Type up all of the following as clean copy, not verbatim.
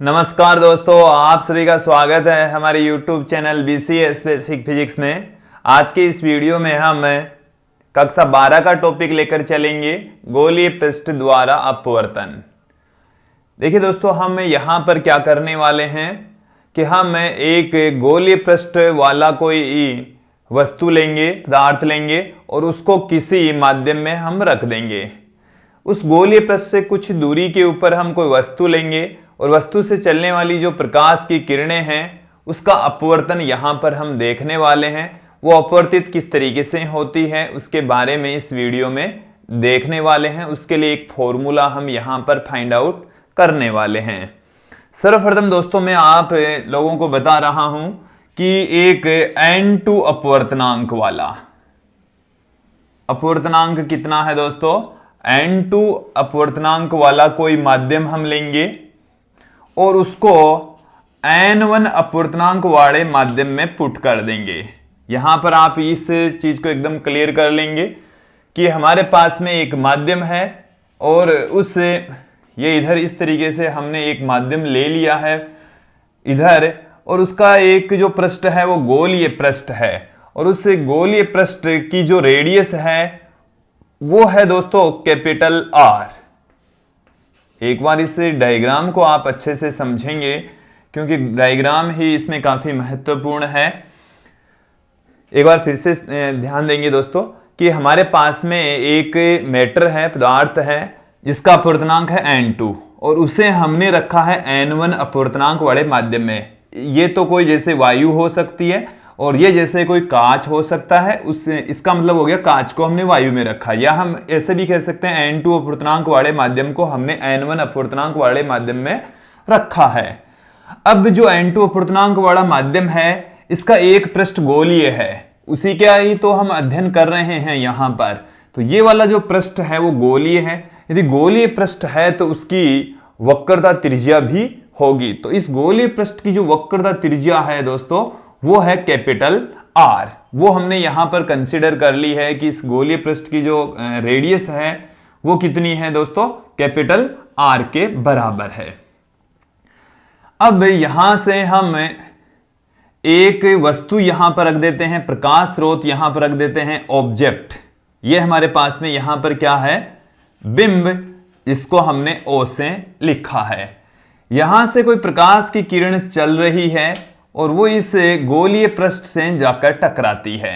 नमस्कार दोस्तों, आप सभी का स्वागत है हमारे YouTube channel BCS basic physics में। आज के इस वीडियो में हम कक्षा 12 का टॉपिक लेकर चलेंगे, गोलीय पृष्ठ द्वारा अपवर्तन। देखिए दोस्तों, हम यहाँ पर क्या करने वाले हैं कि हम एक गोलीय पृष्ठ वाला कोई वस्तु लेंगे, पदार्थ लेंगे और उसको किसी माध्यम में हम रख देंगे। उस गोलीय पृष्ठ से कुछ दूरी के ऊपर हम कोई वस्तु लेंगे और वस्तु से चलने वाली जो प्रकाश की किरणें हैं उसका अपवर्तन यहां पर हम देखने वाले हैं। वो अपवर्तित किस तरीके से होती है उसके बारे में इस वीडियो में देखने वाले हैं। उसके लिए एक फॉर्मूला हम यहां पर फाइंड आउट करने वाले हैं। सर्वप्रथम दोस्तों, मैं आप लोगों को बता रहा हूं कि एक N2 अपवर्तनांक वाला, अपवर्तनांक कितना है दोस्तों, N2 अपवर्तनांक वाला कोई माध्यम हम लेंगे और उसको N1 अपवर्तनांक वाले माध्यम में पुट कर देंगे। यहां पर आप इस चीज को एकदम क्लियर कर लेंगे कि हमारे पास में एक माध्यम है और ये इधर इस तरीके से हमने एक माध्यम ले लिया है इधर, और उसका एक जो पृष्ठ है वो गोलीय पृष्ठ है और उस गोलीय पृष्ठ की जो रेडियस है वो है दोस्तों कैपिटल R। एक बार इस डायग्राम को आप अच्छे से समझेंगे क्योंकि डायग्राम ही इसमें काफी महत्वपूर्ण है। एक बार फिर से ध्यान देंगे दोस्तों कि हमारे पास में एक मैटर है, पदार्थ है जिसका अपवर्तनांक है N2 और उसे हमने रखा है N1 अपवर्तनांक वाले माध्यम में। ये तो कोई जैसे वायु हो सकती है और ये जैसे कोई कांच हो सकता है, इसका मतलब हो गया कांच को हमने वायु में रखा, या हम ऐसे भी कह सकते हैं N2 अपवर्तनांक वाले माध्यम को हमने N1 अपवर्तनांक वाले माध्यम में रखा है। अब जो N2 अपवर्तनांक वाला माध्यम है इसका एक पृष्ठ गोलीय है, उसी का ही तो हम अध्ययन कर रहे हैं यहां पर। तो ये वाला जो पृष्ठ है वो गोलीय है। यदि गोलीय पृष्ठ है तो उसकी वक्रता त्रिज्या भी होगी। तो इस गोलीय पृष्ठ की जो वक्रता त्रिज्या है दोस्तों वो है कैपिटल R। वो हमने यहां पर कंसीडर कर ली है कि इस गोलीय पृष्ठ की जो रेडियस है वो कितनी है दोस्तों, कैपिटल R के बराबर है। अब यहां से हम एक वस्तु यहां पर रख देते हैं, प्रकाश स्रोत यहां पर रख देते हैं, ऑब्जेक्ट। ये हमारे पास में यहां पर क्या है, बिंब, जिसको हमने O से लिखा है। यहां से कोई प्रकाश की किरण चल रही है और वो इस गोलीय पृष्ठ से जाकर टकराती है।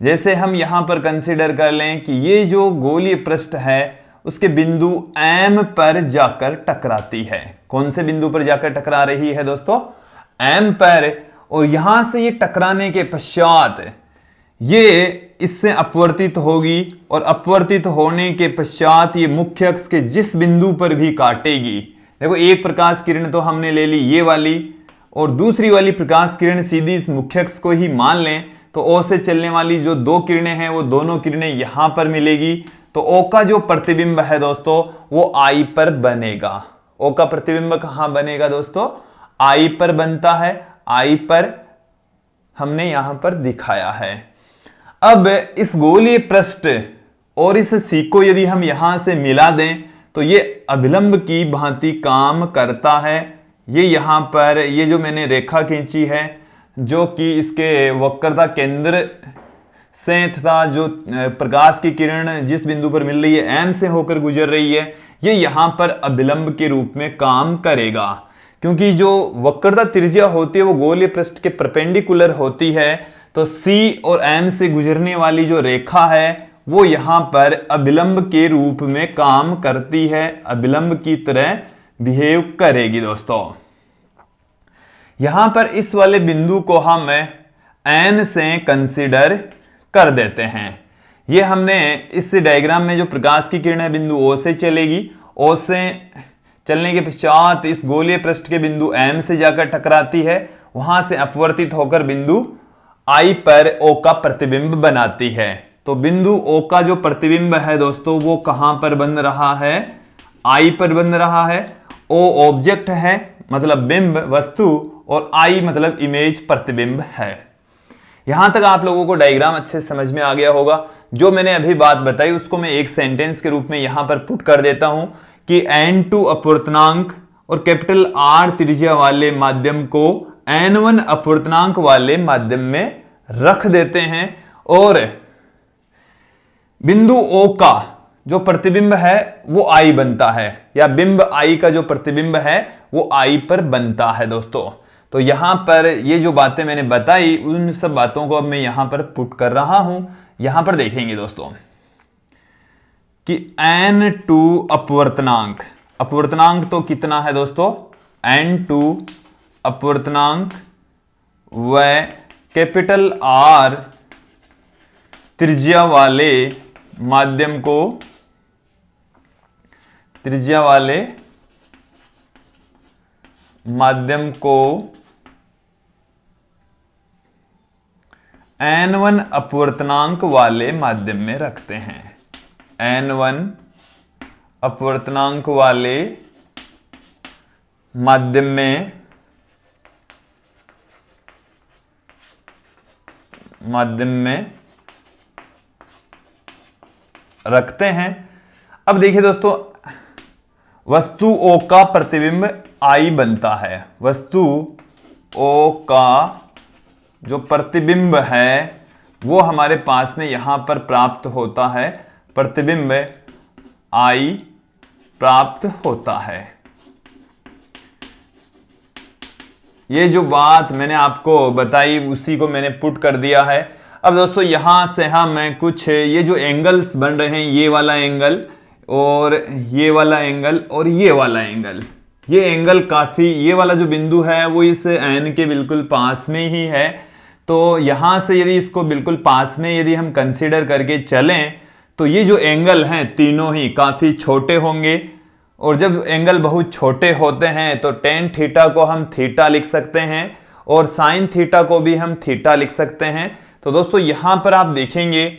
जैसे हम यहां पर कंसीडर कर लें कि ये जो गोलीय पृष्ठ है उसके बिंदु M पर जाकर टकराती है। कौन से बिंदु पर जाकर टकरा रही है दोस्तों, M पर। और यहां से ये टकराने के पश्चात ये इससे अपवर्तित होगी और अपवर्तित होने के पश्चात ये मुख्य अक्ष के जिस बिंदु पर भी काटेगी, देखो एक प्रकाश किरण तो हमने ले ली ये वाली और दूसरी वाली प्रकाश किरण सीधी इस मुख्य अक्ष को ही मान लें, तो O से चलने वाली जो दो किरणें हैं वो दोनों किरणें यहां पर मिलेगी। तो O का जो प्रतिबिंब है दोस्तों वो I पर बनेगा। O का प्रतिबिंब कहां बनेगा दोस्तों, I पर बनता है। I पर हमने यहां पर दिखाया है। अब इस गोलीय पृष्ठ और इस C को यदि हम यहां से मिला दें तो ये अभिलंब की भांति काम करता है। ये यहां पर ये जो मैंने रेखा खींची है जो कि इसके वक्रता केंद्र से तथा जो प्रकाश की किरण जिस बिंदु पर मिल रही है M से होकर गुजर रही है, ये यहां पर अभिलंब के रूप में काम करेगा। क्योंकि जो वक्रता त्रिज्या होती है वो गोलीय पृष्ठ के परपेंडिकुलर होती है, तो C और M से गुजरने वाली जो रेखा है वो यहां पर अभिलंब के रूप में काम करती है, अभिलंब की तरह बिहेव करेगी दोस्तों। यहां पर इस वाले बिंदु को हम N से कंसीडर कर देते हैं। ये हमने इस डायग्राम में जो प्रकाश की किरण है बिंदु O से चलेगी, O से चलने के पश्चात इस गोलीय पृष्ठ के बिंदु M से जाकर टकराती है, वहां से अपवर्तित होकर बिंदु I पर O का प्रतिबिंब बनाती है। तो बिंदु O का जो प्रतिबिंब है दोस्तों वो कहां पर बन रहा है, I पर बन रहा है। O ऑब्जेक्ट है मतलब बिंब, वस्तु, और I मतलब इमेज, प्रतिबिंब है। यहां तक आप लोगों को डायग्राम अच्छे समझ में आ गया होगा। जो मैंने अभी बात बताई उसको मैं एक सेंटेंस के रूप में यहां पर पुट कर देता हूं कि N2 अपवर्तनांक और कैपिटल आर त्रिज्या वाले माध्यम को n1 अपवर्तनांक वाले माध्यम में रख देते हैं और बिंदु O का जो प्रतिबिंब है वो I बनता है, या बिंब I का जो प्रतिबिंब है वो I पर बनता है दोस्तों। तो यहां पर ये जो बातें मैंने बताई उन सब बातों को अब मैं यहां पर पुट कर रहा हूं। यहां पर देखेंगे दोस्तों कि n2 अपवर्तनांक, अपवर्तनांक तो कितना है दोस्तों, n2 अपवर्तनांक व कैपिटल R त्रिज्या वाले माध्यम को, त्रिज्या वाले माध्यम को n1 अपवर्तनांक वाले माध्यम में रखते हैं, n1 अपवर्तनांक वाले माध्यम में रखते हैं। अब देखिए दोस्तों, वस्तु O का प्रतिबिंब I बनता है, वस्तु O का जो प्रतिबिंब है वो हमारे पास में यहां पर प्राप्त होता है, प्रतिबिंब I प्राप्त होता है। ये जो बात मैंने आपको बताई उसी को मैंने पुट कर दिया है। अब दोस्तों यहां से मैं कुछ ये जो एंगल्स बन रहे हैं, ये वाला एंगल और ये वाला एंगल और ये वाला एंगल, ये एंगल काफी, ये वाला जो बिंदु है वो इस n के बिल्कुल पास में ही है। तो यहां से यदि इसको बिल्कुल पास में यदि हम कंसीडर करके चलें तो ये जो एंगल हैं तीनों ही काफी छोटे होंगे, और जब एंगल बहुत छोटे होते हैं तो टेन थीटा को हम थीटा लिख सकते हैं और साइन थीटा को भी हम थीटा लिख सकते हैं। तो दोस्तों यहां पर आप देखेंगे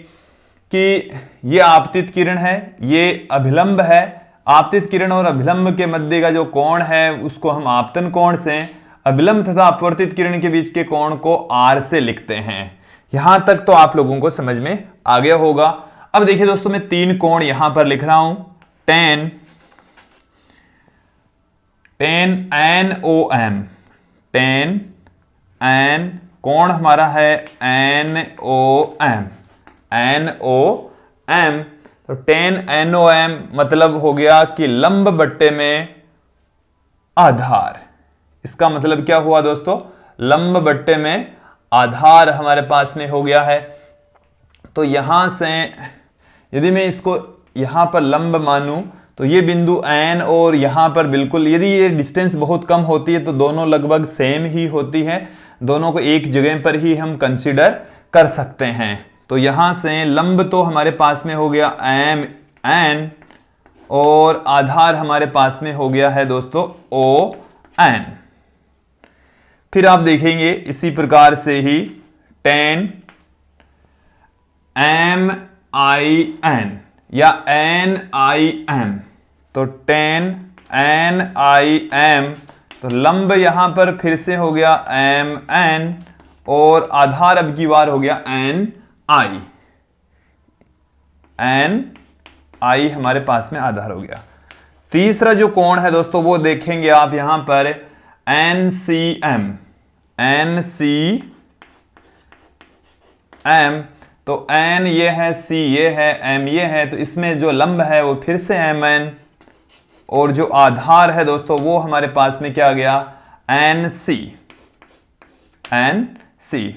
कि ये आपतित किरण है, ये अभिलंब है, आपतित किरण और अभिलंब के मध्य का जो कोण है उसको हम आपतन कोण से, अभिलंब तथा अपवर्तित किरण के बीच के कोण को R से लिखते हैं। यहां तक तो आप लोगों को समझ में आ गया होगा। अब देखिए दोस्तों, मैं तीन कोण यहां पर लिख रहा हूं, tan NOM, tan N कोण हमारा है NOM, NOM, तो tan NOM मतलब हो गया कि लंब बट्टे में आधार। इसका मतलब क्या हुआ दोस्तों, लंब बट्टे में आधार हमारे पास में हो गया है। तो यहां से यदि मैं इसको यहां पर लंब मानूं तो ये बिंदु N और यहां पर बिल्कुल, यदि ये डिस्टेंस बहुत कम होती है तो दोनों लगभग सेम ही होती है, दोनों को एक जगह पर ही हम कंसीडर कर सकते हैं। तो यहां से लंब तो हमारे पास में हो गया MN और आधार हमारे पास में हो गया है दोस्तों ON। फिर आप देखेंगे इसी प्रकार से ही tan MIN या NIM, तो tan NIM, तो लंब यहां पर फिर से हो गया MN और आधार अब की बार हो गया NI, NI हमारे पास में आधार हो गया। तीसरा जो कोण है दोस्तों वो देखेंगे आप यहां पर NCM, NCM, तो N ये है, C ये है, M ये है, तो इसमें जो लंब है वो फिर से MN और जो आधार है दोस्तों वो हमारे पास में क्या आ गया NC, NC।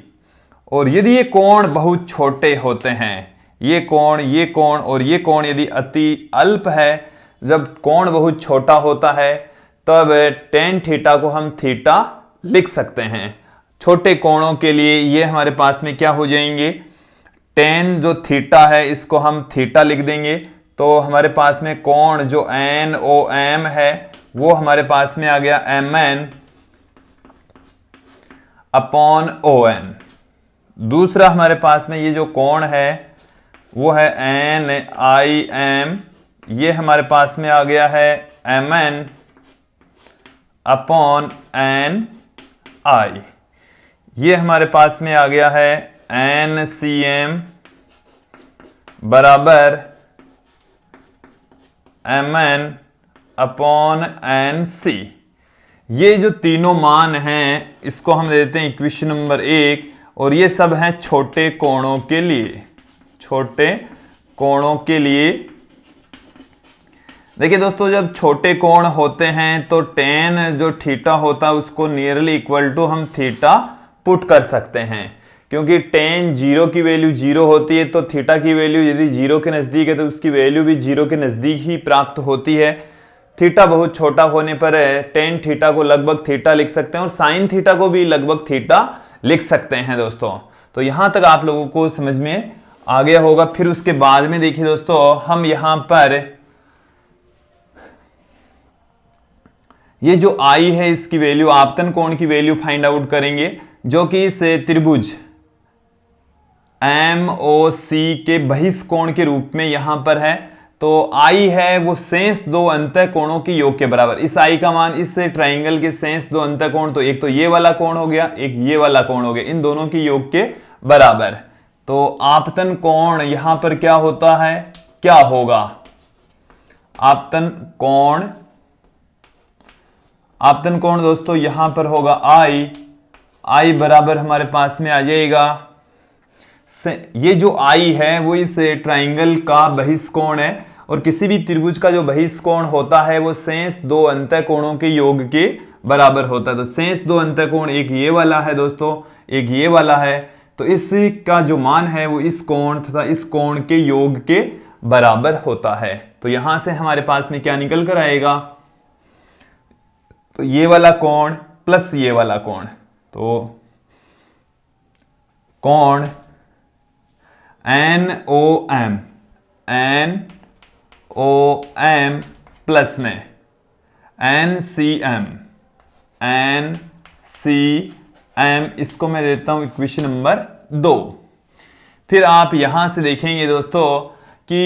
और यदि ये कोण बहुत छोटे होते हैं, ये कोण और ये कोण यदि अति अल्प है, जब कोण बहुत छोटा होता है तब tan थीटा को हम थीटा लिख सकते हैं। छोटे कोणों के लिए ये हमारे पास में क्या हो जाएंगे, tan जो थीटा है इसको हम थीटा लिख देंगे, तो हमारे पास में कोण जो NOM है वो हमारे पास में आ गया MN अपॉन ON। दूसरा हमारे पास में ये जो कोण है वो है NIM, ये हमारे पास में आ गया है MN अपॉन NI, ये हमारे पास में आ गया है NCM बराबर MN अपॉन NC। ये जो तीनों मान हैं इसको हम दे देते हैं इक्वेशन नंबर 1, और ये सब हैं छोटे कोणों के लिए। छोटे कोणों के लिए देखिए दोस्तों, जब छोटे कोण होते हैं तो टेन जो थीटा होता है उसको नियरली इक्वल टू हम थीटा पुट कर सकते हैं, क्योंकि टेन जीरो की वैल्यू जीरो होती है, तो थीटा की वैल्यू यदि जीरो के नजदीक है तो उसकी वैल्यू भी जीरो के नजदीक ही प्राप्त होती है। थीटा बहुत छोटा होने पर टेन थीटा को लगभग थीटा लिख सकते हैं और साइन थीटा को भी लगभग थीटा लिख सकते हैं दोस्तों। तो यहां तक आप लोगों को समझ में आ गया होगा। फिर उसके बाद में देखिए दोस्तों, हम यहां पर ये जो आई है इसकी वैल्यू, आपतन कोण की वैल्यू फाइंड आउट करेंगे, जो कि इस त्रिभुज MOC के बहिष्कोण के रूप में यहां पर है। तो आई है वो शेष दो अंतः कोणों के योग के बराबर। इस आई का मान इस ट्राइंगल के शेष दो अंतः कोण, तो एक तो ये वाला कोण हो गया, एक ये वाला कोण हो गया, इन दोनों के योग के बराबर। तो आपतन कोण यहां पर क्या होता है, क्या होगा, आपतन कोण दोस्तों यहां पर होगा आई बराबर हमारे पास में आ जाएगा, ये जो आई है वो इस ट्राइंगल का बहिष्कोण है, और किसी भी त्रिभुज का जो बहिष्कोण होता है वो शेष दो अंतः कोणों के योग के बराबर होता है। तो शेष दो अंतः कोण, एक ये वाला है दोस्तों, एक ये वाला है, तो इसका जो मान है वो इस कोण तथा इस कोण के योग के बराबर होता है। तो यहां से हमारे पास में क्या निकल कर आएगा, तो ये वाला कोण प्लस ये वाला कोण, तो कोण NOM प्लस में NCM, इसको मैं देता हूं इक्वेशन नंबर 2। फिर आप यहां से देखेंगे दोस्तों कि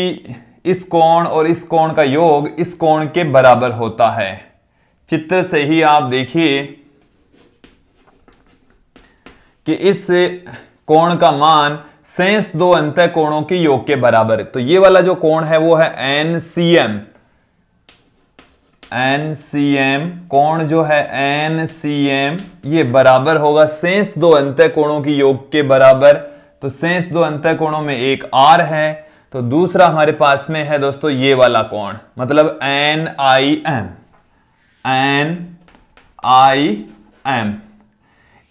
इस कोण और इस कोण का योग इस कोण के बराबर होता है। चित्र से ही आप देखिए कि इस कोण का मान शेष दो अंतः कोणों के योग के बराबर है। तो ये वाला जो कोण है वो है NCM, कोण जो है NCM ये बराबर होगा शेष दो अंतः कोणों के योग के बराबर। तो शेष दो अंतः कोणों में एक R है, तो दूसरा हमारे पास में है दोस्तों ये वाला कोण, मतलब NIM।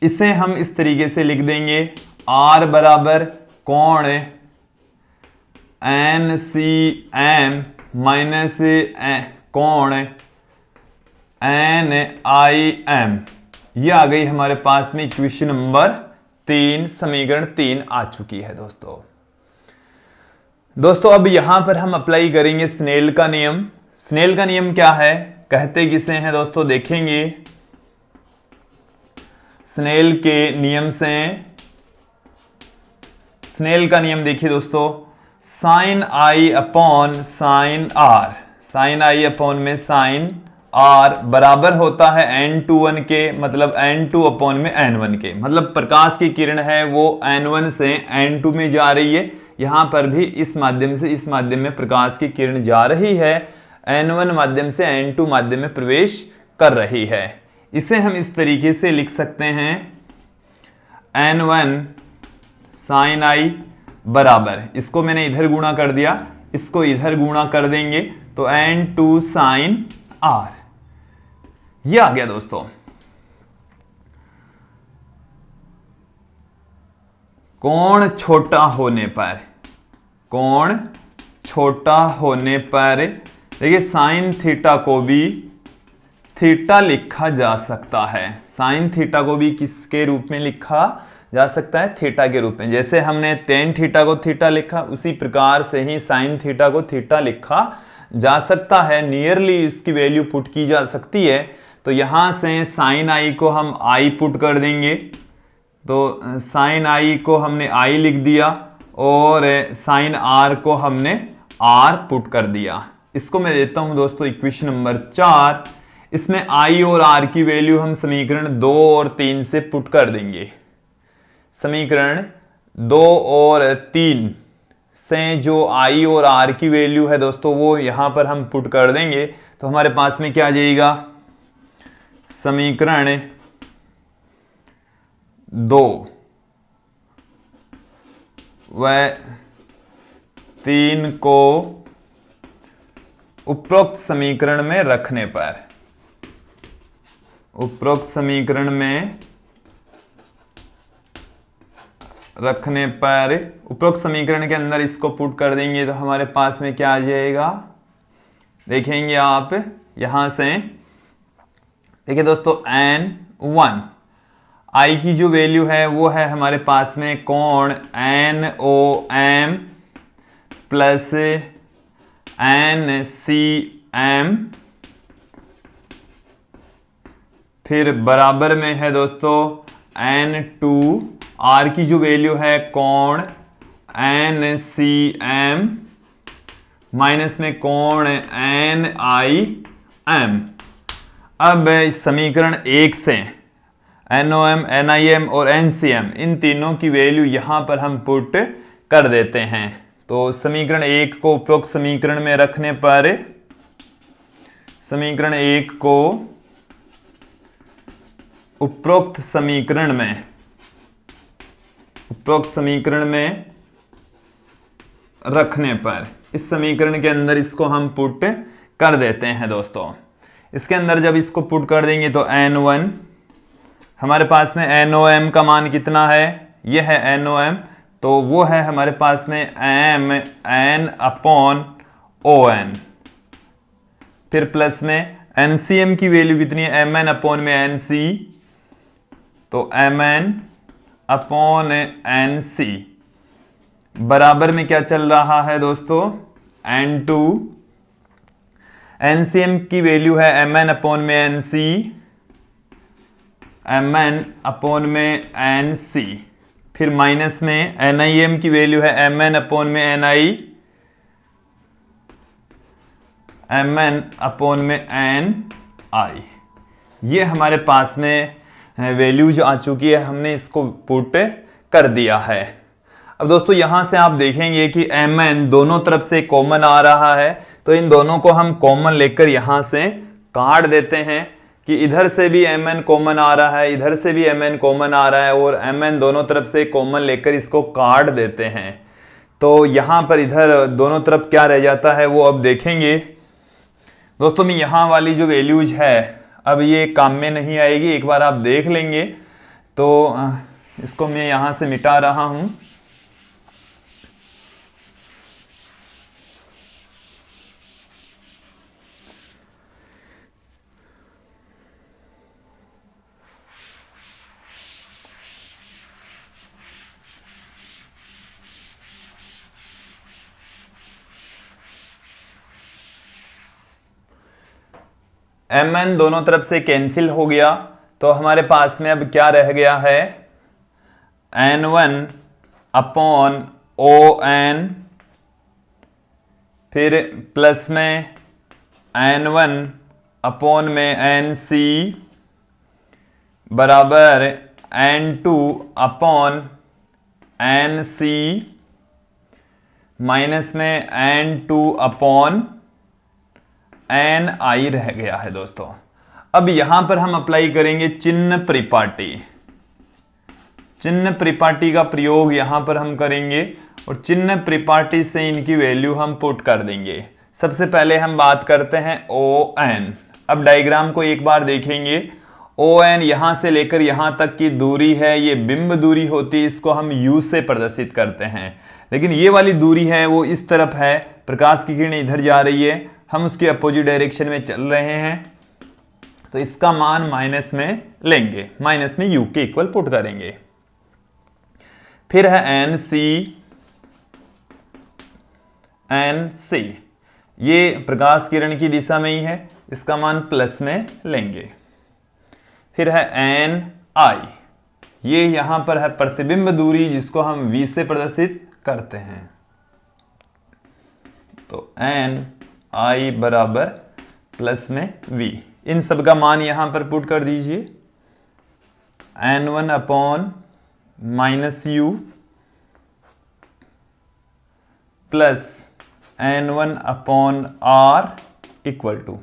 इसे हम इस तरीके से लिख देंगे, R बराबर कोण NCM माइनस कोण NIM। ये आ गई हमारे पास में इक्वेशन नंबर 3, समीकरण 3 आ चुकी है दोस्तों अब यहां पर हम अप्लाई करेंगे स्नेल का नियम। स्नेल का नियम क्या है, कहते किसे हैं दोस्तों, देखेंगे स्नेल के नियम से। स्नेल का नियम देखिए दोस्तों, sine i upon sine r, sine i upon में साइन आर बराबर होता है n2 के, मतलब n2 अपॉन में n1 के। मतलब प्रकाश की किरण है वो n1 से n2 में जा रही है, यहां पर भी इस माध्यम से इस माध्यम में प्रकाश की किरण जा रही है, n1 माध्यम से n2 माध्यम में प्रवेश कर रही है। इसे हम इस तरीके से लिख सकते हैं, n1 साइन आई बराबर, इसको मैंने इधर गुणा कर दिया, इसको इधर गुणा कर देंगे तो n2 साइन आर, ये आ गया दोस्तों। कोण छोटा होने पर, कोण छोटा होने पर देखिए साइन थीटा को भी थीटा लिखा जा सकता है, साइन थीटा को भी किसके रूप में लिखा जा सकता है, थीटा के रूप में। जैसे हमने टेन थीटा को थीटा लिखा, उसी प्रकार से ही साइन थीटा को थीटा लिखा जा सकता है, नियरली इसकी वैल्यू पुट की जा सकती है। तो यहां से साइन आई को हम आई पुट कर देंगे, तो साइन आई को हमने आई लिख दिया और साइन आर को हमने आर पुट कर दिया। इसको मैं देता हूं दोस्तों इक्वेशन नंबर 4। इसमें आई और आर की वैल्यू हम समीकरण 2 और 3 से पुट कर देंगे। समीकरण 2 और 3 से जो आई और आर की वैल्यू है दोस्तों वो यहां पर हम पुट कर देंगे, तो हमारे पास में क्या आ जाएगा, समीकरण 2 व 3 को उपरोक्त समीकरण में रखने पर, उपरोक्त समीकरण में रखने पर, उपरोक्त समीकरण के अंदर इसको पुट कर देंगे तो हमारे पास में क्या आ जाएगा, देखेंगे आप यहां से। देखिए दोस्तों, n1 i की जो वैल्यू है वो है हमारे पास में कोण NOM प्लस NCM, फिर बराबर में है दोस्तों n2 r की जो वैल्यू है कोण NCM माइनस में कोण NIM। अब इस समीकरण 1 से NOM, NIM और NCM इन तीनों की वैल्यू यहां पर हम पुट कर देते हैं। तो समीकरण 1 को उपरोक्त समीकरण में रखने पर, समीकरण 1 को उपरोक्त समीकरण में, उपरोक्त समीकरण में रखने पर इस समीकरण के अंदर इसको हम पुट कर देते हैं दोस्तों। इसके अंदर जब इसको पुट कर देंगे तो n1 हमारे पास में NOM का मान कितना है, यह है NOM, तो वो है हमारे पास में MN/ON, फिर प्लस में NCM की वैल्यू कितनी है MN/NC, तो MN/NC बराबर में क्या चल रहा है दोस्तों, n2, NCM की वैल्यू है MN/NC, MN/NC, फिर माइनस में NIM की वैल्यू है MN/NI, MN/NI। ये हमारे पास में वैल्यूज आ चुकी है, हमने इसको पुट कर दिया है। अब दोस्तों यहां से आप देखेंगे कि MN दोनों तरफ से कॉमन आ रहा है, तो इन दोनों को हम कॉमन लेकर यहां से काट देते हैं कि इधर से भी MN कॉमन आ रहा है, इधर से भी MN कॉमन आ रहा है, और MN दोनों तरफ से कॉमन लेकर इसको काट देते हैं। तो यहां पर इधर दोनों तरफ क्या रह जाता है वो अब देखेंगे दोस्तों। में यहां वाली जो वैल्यूज है अब ये काम में नहीं आएगी, एक बार आप देख लेंगे। तो इसको मैं यहां से मिटा रहा हूं। MN दोनों तरफ से कैंसिल हो गया, तो हमारे पास में अब क्या रह गया है, N1/ON, फिर प्लस में N1/NC बराबर N2/NC माइनस में N2/NI रह गया है दोस्तों। अब यहां पर हम अप्लाई करेंगे चिन्ह परिपाटी। चिन्ह परिपाटी का प्रयोग यहां पर हम करेंगे और चिन्ह परिपाटी से इनकी वैल्यू हम पुट कर देंगे। सबसे पहले हम बात करते हैं ON। अब डायग्राम को एक बार देखेंगे। ON यहां से लेकर यहां तक की दूरी है, ये बिंब दूरी होती है, इसको हम U से प्रदर्शित करते हैं। लेकिन ये वाली दूरी है वो इस तरफ है, प्रकाश की किरण इधर जा रही है, हम उसके अपोजिट डायरेक्शन में चल रहे हैं, तो इसका मान माइनस में लेंगे, माइनस में U के इक्वल पुट करेंगे। फिर है NC, ये प्रकाश किरण की दिशा में ही है, इसका मान प्लस में लेंगे। फिर है NI, ये यहां पर है प्रतिबिंब दूरी जिसको हम V से प्रदर्शित करते हैं, तो NI बराबर प्लस में V। इन सब का मान यहां पर पुट कर दीजिए, N1/-U plus N1/R equal to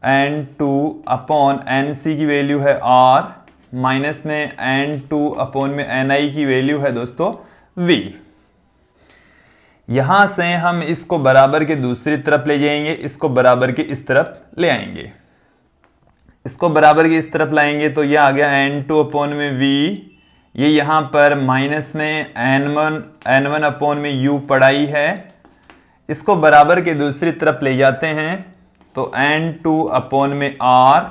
n2 upon nc की वैल्यू है r, माइनस में n2 अपॉन में ni की वैल्यू है दोस्तों v। यहां से हम इसको बराबर के दूसरी तरफ ले जाएंगे, इसको बराबर के इस तरफ ले आएंगे। इसको बराबर के इस तरफ लाएंगे तो ये आ गया n2 अपॉन में v, ये यहां पर माइनस में n1 अपॉन में u पढ़ाई है। इसको बराबर के दूसरी तरफ ले जाते हैं तो n2 अपॉन में r,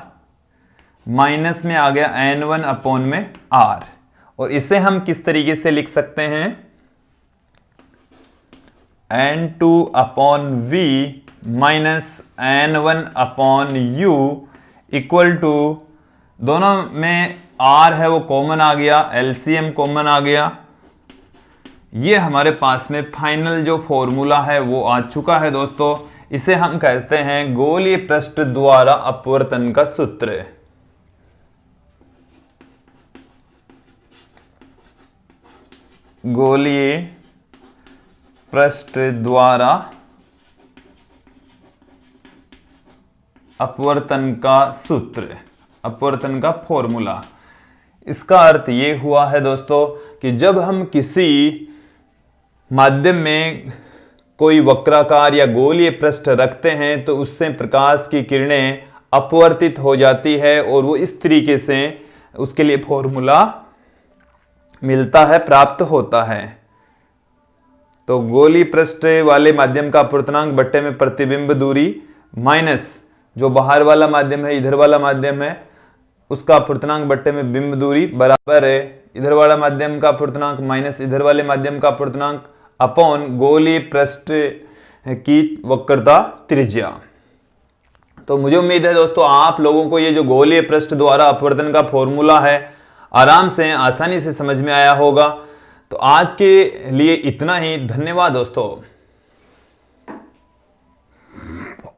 माइनस में आ गया n1 अपॉन में r। और इसे हम किस तरीके से लिख सकते हैं, n2 upon v minus n1 upon u equal to, दोनों में r है वो कॉमन आ गया, एलसीएम कॉमन आ गया। ये हमारे पास में फाइनल जो फॉर्मूला है वो आ चुका है दोस्तों। इसे हम कहते हैं गोलीय पृष्ठ द्वारा अपवर्तन का सूत्र। गोलीय पृष्ठ द्वारा अपवर्तन का सूत्र, अपवर्तन का फॉर्मूला। इसका अर्थ ये हुआ है दोस्तों कि जब हम किसी माध्यम में कोई वक्राकार या गोलीय पृष्ठ रखते हैं तो उससे प्रकाश की किरणें अपवर्तित हो जाती है और वो इस तरीके से उसके लिए फॉर्मूला मिलता है, प्राप्त होता है। तो गोलीय पृष्ठ वाले माध्यम का अपवर्तनांक बट्टे में प्रतिबिंब दूरी माइनस जो बाहर वाला माध्यम है, इधर वाला माध्यम है, उसका अपवर्तनांक बट्टे में बिंब दूरी बराबर है इधर वाला माध्यम का अपवर्तनांक माइनस इधर वाले माध्यम का अपवर्तनांक अपॉन गोलीय पृष्ठ की वक्रता त्रिज्या। तो मुझे उम्मीद है दोस्तों आप लोगों को ये जो गोलीय पृष्ठ द्वारा अपवर्तन का फॉर्मूला है आराम से, आसानी से समझ में आया होगा। तो आज के लिए इतना ही, धन्यवाद दोस्तों।